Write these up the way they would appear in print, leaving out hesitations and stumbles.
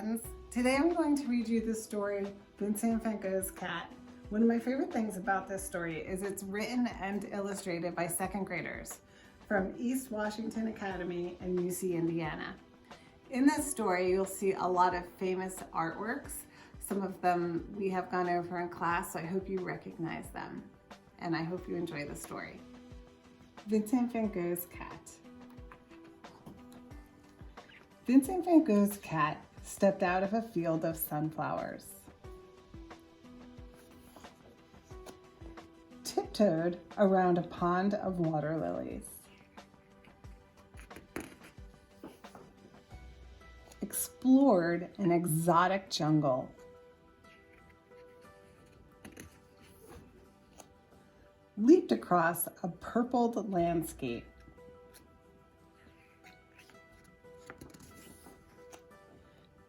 friends. Today I'm going to read you the story Vincent van Gogh's Cat. One of my favorite things about this story is it's written and illustrated by second graders from East Washington Academy in UC, Indiana. In this story, you'll see a lot of famous artworks. Some of them we have gone over in class, so I hope you recognize them. And I hope you enjoy the story. Vincent van Gogh's Cat. Vincent van Gogh's cat stepped out of a field of sunflowers, tiptoed around a pond of water lilies, explored an exotic jungle, leaped across a purpled landscape,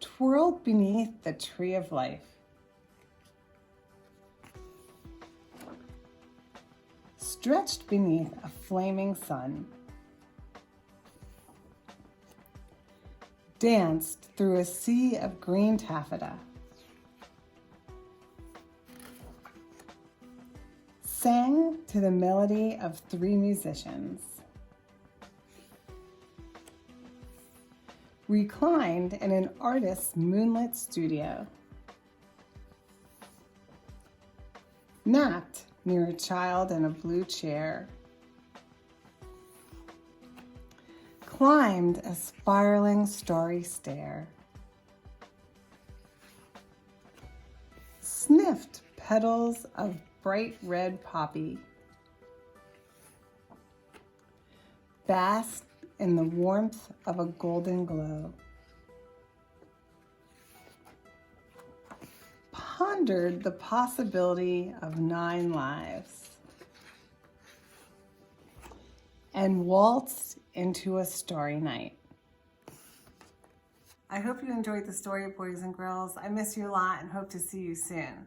twirled beneath the tree of life, stretched beneath a flaming sun, danced through a sea of green taffeta, sang to the melody of 3 musicians, reclined in an artist's moonlit studio, napped near a child in a blue chair, climbed a spiraling starry stair, sniffed petals of bright red poppy, basked in the warmth of a golden glow, pondered the possibility of 9 lives, and waltzed into a starry night. I hope you enjoyed the story, boys and girls. I miss you a lot and hope to see you soon.